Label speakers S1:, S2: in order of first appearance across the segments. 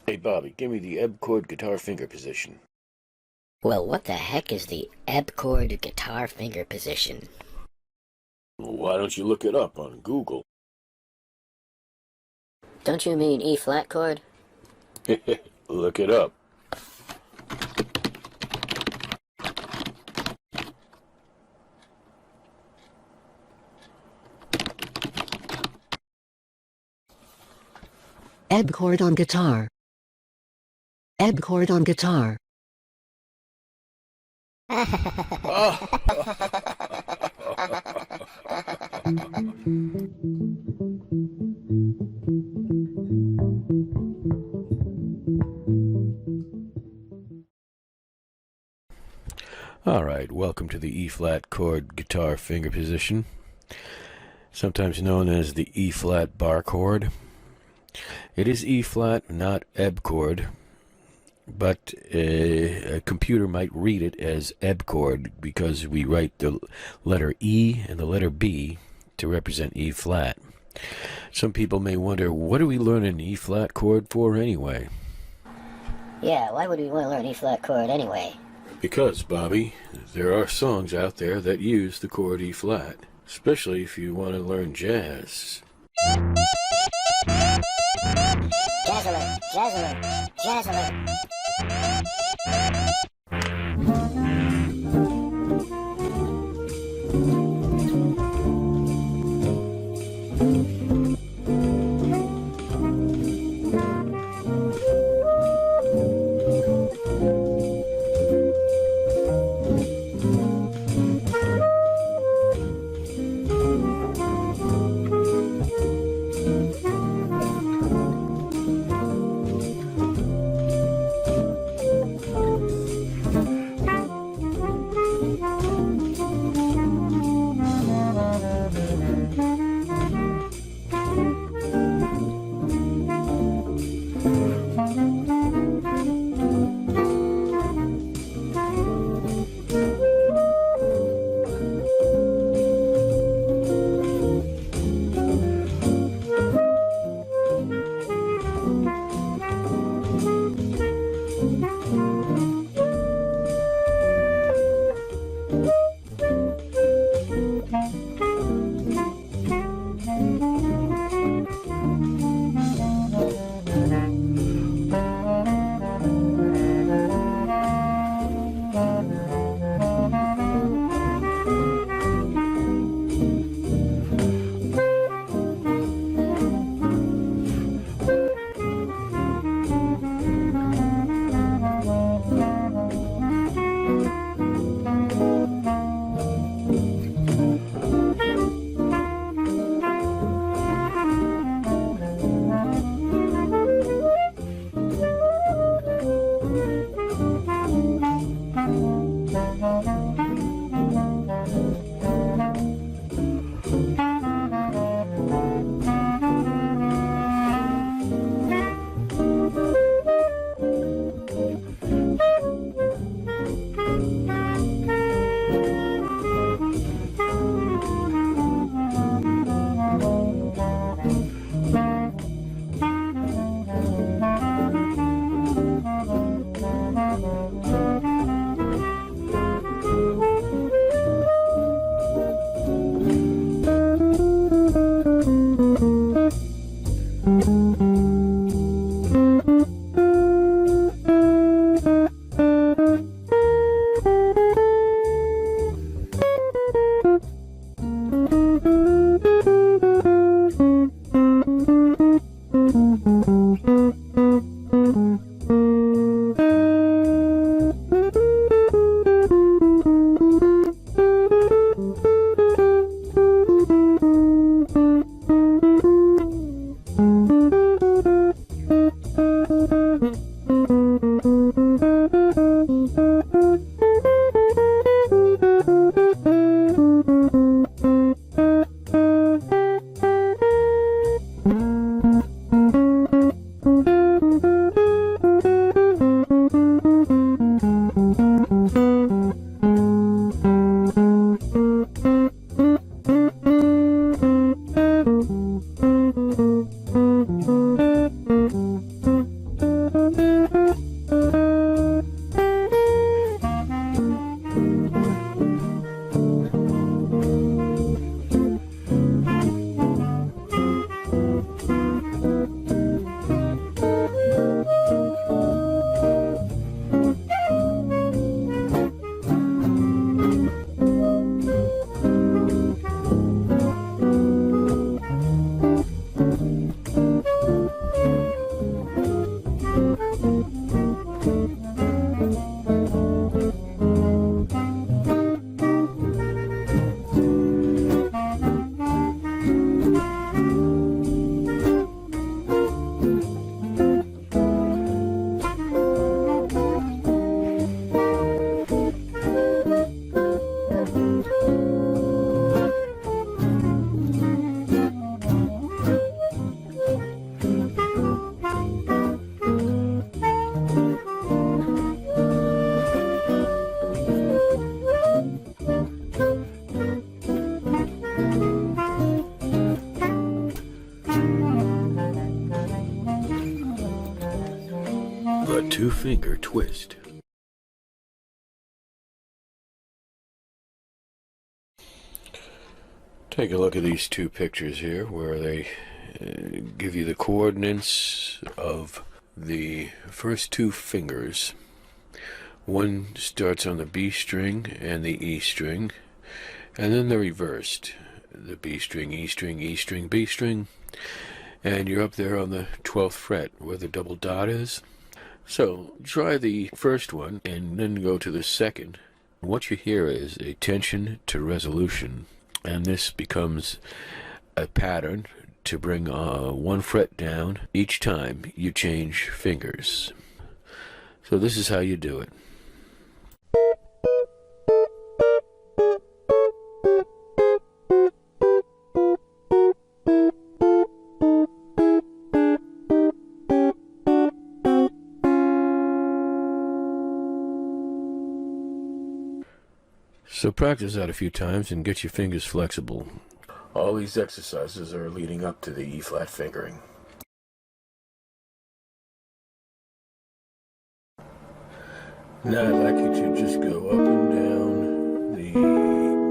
S1: Hey Bobby, give me the ebb chord guitar finger position.
S2: Well, what the heck is the ebb chord guitar finger position?
S1: Why don't you look it up on Google?
S2: Don't you mean E flat chord?
S1: Look it up.
S3: Ebb chord on guitar. Ebb chord on guitar.
S1: Alright, welcome to the E-flat chord guitar finger position, sometimes known as the E-flat bar chord. It is E-flat, not ebb chord, but a computer might read it as ebb chord because we write the letter E and the letter B to represent E-flat. Some people may wonder, what are we learning E-flat chord for anyway?
S2: Yeah, why would we want to learn E flat chord anyway?
S1: Because, Bobby, there are songs out there that use the chord E-flat, especially if you want to learn jazz.
S2: Jazz alert! Jazz alert! Jazz alert!
S1: The two-finger twist. Take a look at these two pictures here where they give you the coordinates of the first two fingers. One starts on the B string and the E string, and then they're reversed. The B string, E string, E string, B string, and you're up there on the 12th fret where the double dot is. So try the first one and then go to the second. What you hear is a tension to resolution, and this becomes a pattern to bring one fret down each time you change fingers. So this is how you do it. So practice that a few times and get your fingers flexible. All these exercises are leading up to the E-flat fingering. Now I'd like you to just go up and down the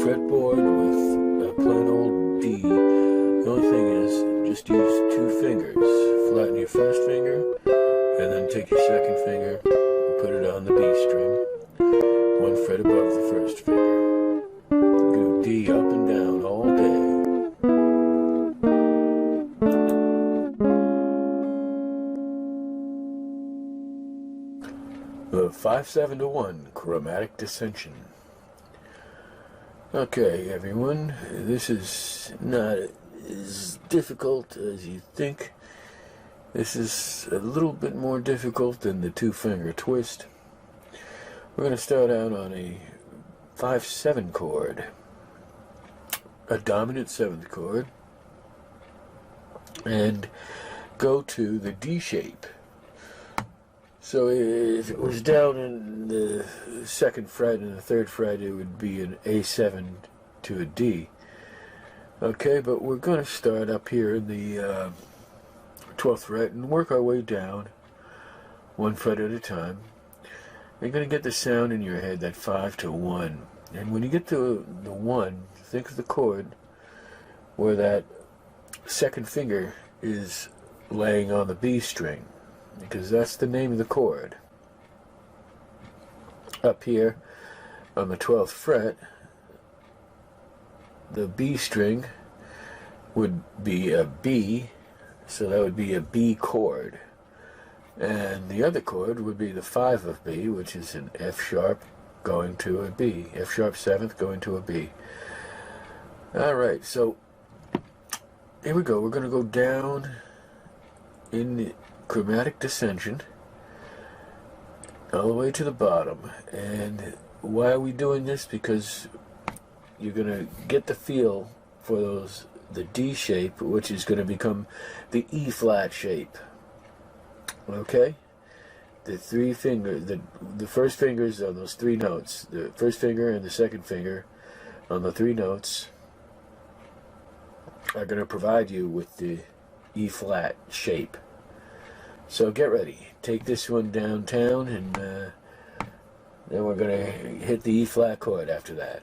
S1: fretboard with a plain old D. The only thing is, just use two fingers. Flatten your first finger, and then take your second finger and put it on the B string. One fret above the first finger. Do D up and down all day. The 5-7-1 chromatic dissension. Okay, everyone, this is not as difficult as you think. This is a little bit more difficult than the two-finger twist. We're going to start out on a 5-7 chord, a dominant 7th chord, and go to the D shape. So if it was down in the 2nd fret and the 3rd fret, it would be an A7 to a D. Okay, but we're going to start up here in the 12th fret and work our way down, one fret at a time. You're going to get the sound in your head, that 5 to 1. And when you get to the 1, think of the chord where that second finger is laying on the B string, because that's the name of the chord. Up here on the 12th fret, the B string would be a B, so that would be a B chord. And the other chord would be the 5 of B, which is an F sharp going to a B. F sharp 7th going to a B. Alright, so here we go. We're going to go down in the chromatic dissension all the way to the bottom. And why are we doing this? Because you're going to get the feel for the D shape, which is going to become the E flat shape. Okay, the three fingers, the first fingers on those three notes, the first finger and the second finger on the three notes are going to provide you with the E flat shape. So get ready, take this one downtown, and then we're going to hit the E flat chord after that.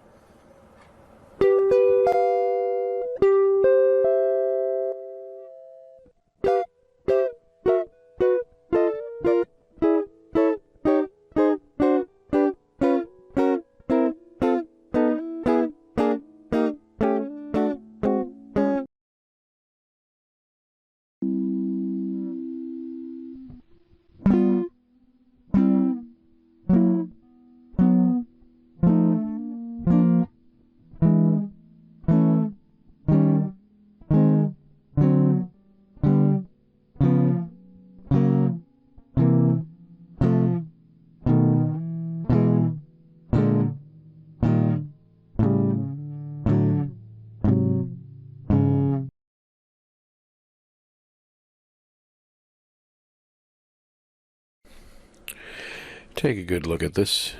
S1: Take a good look at this.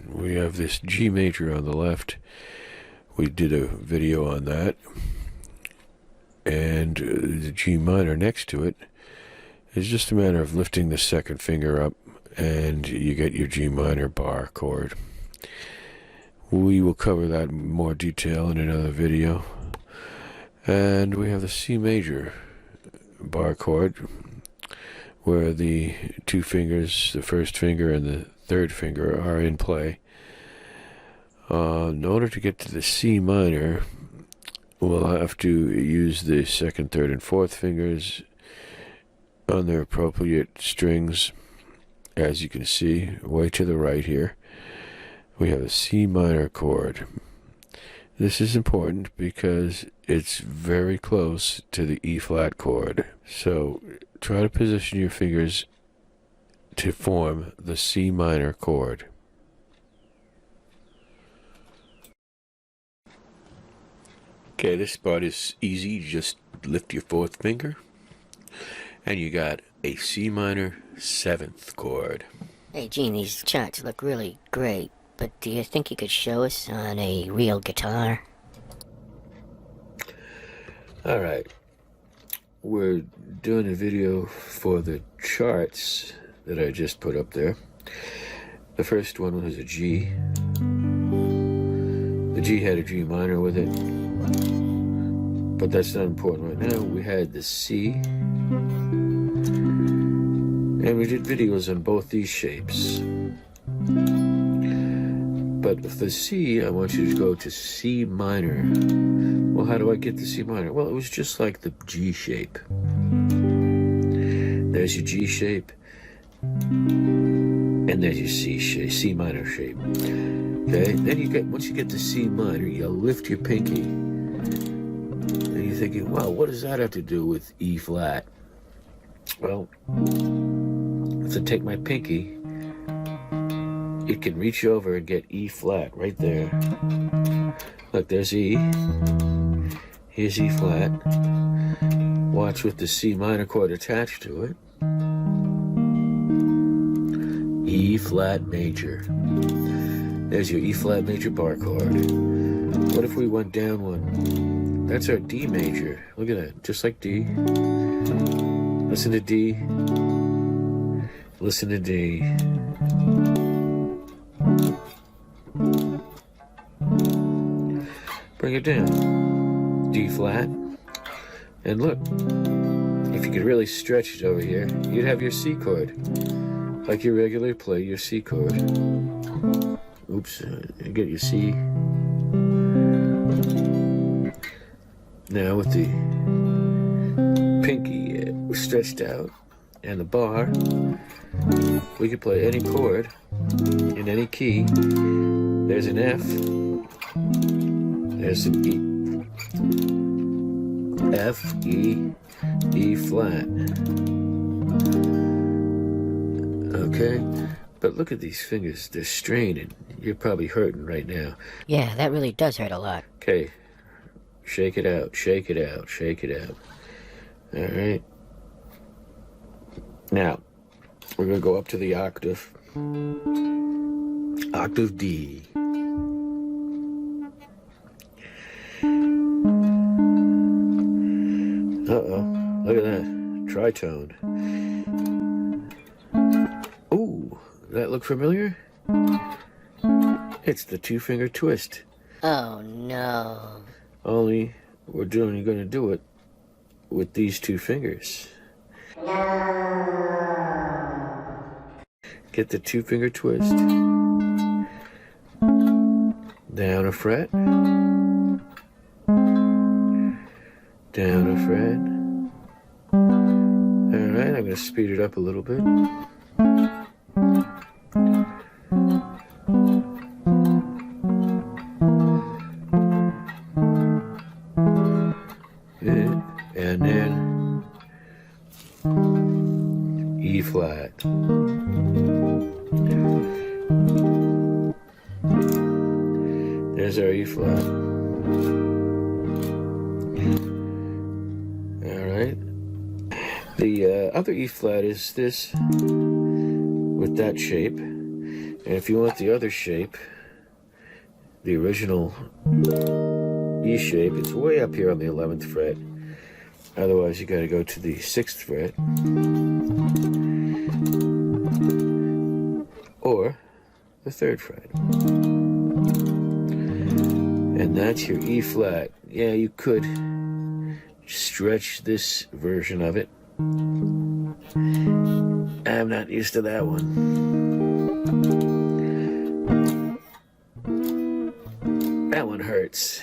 S1: We have this G major on the left. We did a video on that. And the G minor next to it is just a matter of lifting the second finger up and you get your G minor bar chord. We will cover that in more detail in another video. And we have the C major bar chord, where the two fingers, the first finger and the third finger, are in play. In order to get to the C minor, we'll have to use the second, third, and fourth fingers on their appropriate strings. As you can see, way to the right here, we have a C minor chord. This is important because it's very close to the E flat chord. So try to position your fingers to form the C minor chord. Okay, this part is easy. You just lift your fourth finger and you got a C minor 7th chord.
S2: Hey, Gene, these charts look really great, but do you think you could show us on a real guitar?
S1: Alright, we're doing a video for the charts that I just put up there. The first one was a G. The G had a G minor with it, but that's not important right now. We had the C, and we did videos on both these shapes. But with the C, I want you to go to C minor. Well, how do I get the C minor? Well, it was just like the G shape. There's your G shape, and there's your C shape, C minor shape. Okay, then once you get to C minor, you lift your pinky. And you're thinking, wow, what does that have to do with E flat? Well, if I take my pinky, it can reach over and get E flat right there. Look, there's E. Here's E flat. Watch with the C minor chord attached to it. E flat major. There's your E flat major bar chord. What if we went down one? That's our D major. Look at that, just like D. Listen to D. Listen to D. Bring it down. D flat. And look, if you could really stretch it over here, you'd have your C chord. Like you regularly play your C chord. Oops, you get your C. Now with the pinky stretched out and the bar, we could play any chord in any key. There's an F. There's an E. F, E, E flat. Okay, but look at these fingers. They're straining. You're probably hurting right now.
S2: Yeah, that really does hurt a lot.
S1: Okay, shake it out, shake it out, shake it out. All right. Now, we're going to go up to the octave. Octave D. Uh-oh, look at that, tritone. Ooh, that look familiar? It's the two-finger twist.
S2: Oh, no.
S1: Only we're going to do it with these two fingers. Get the two-finger twist. Down a fret. Down a fret. Alright, I'm going to speed it up a little bit. And then E flat. There's our E flat. Alright. The other E flat is this, with that shape. And if you want the other shape, the original E shape, it's way up here on the 11th fret. Otherwise, you got to go to the 6th fret. the 3rd fret. And that's your E flat. Yeah, you could stretch this version of it. I'm not used to that one. That one hurts.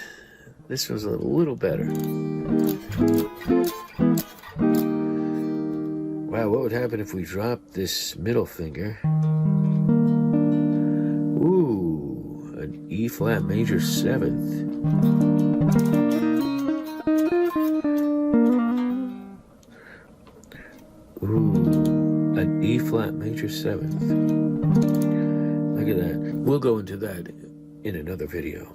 S1: This was a little better. Wow, what would happen if we dropped this middle finger? Ooh, an E flat major 7th. Ooh, an E flat major 7th. Look at that. We'll go into that in another video.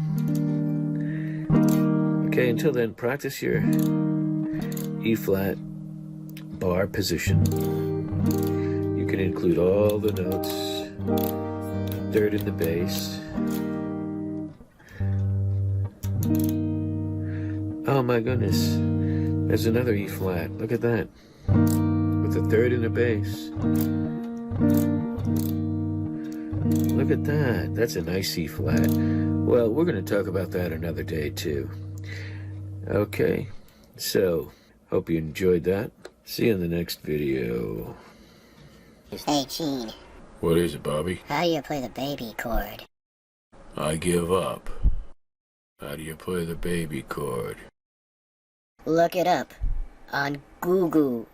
S1: Okay, until then, practice your E flat bar position. You can include all the notes, 3rd in the bass. Oh my goodness, there's another E flat. Look at that. With the 3rd in the bass. Look at that. That's a nice E flat. Well, we're going to talk about that another day too. Okay, so hope you enjoyed that. See you in the next video.
S2: Hey, Gene.
S1: What is it, Bobby?
S2: How do you play the baby chord?
S1: I give up. How do you play the baby chord?
S2: Look it up on Google.